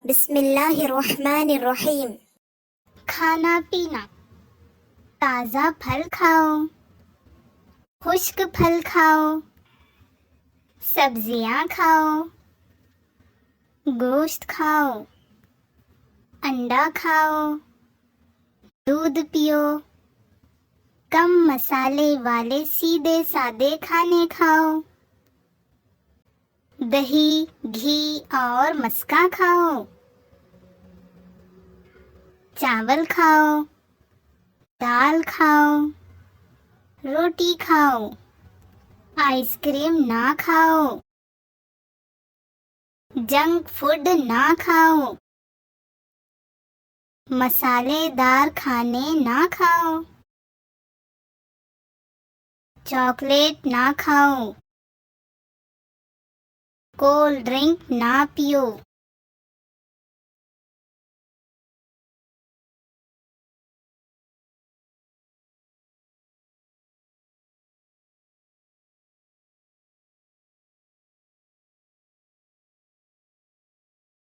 बिस्मिल्लाहिर्रहमानिर्रहीम। खाना पीना। ताज़ा फल खाओ, खुश्क फल खाओ, सब्जियां खाओ, गोश्त खाओ, अंडा खाओ, दूध पियो, कम मसाले वाले सीधे सादे खाने खाओ, दही, घी और मस्का खाओ, चावल खाओ, दाल खाओ, रोटी खाओ, आइसक्रीम ना खाओ, जंक फूड ना खाओ, मसालेदार खाने ना खाओ, चॉकलेट ना खाओ, कोल्ड ड्रिंक ना पियो।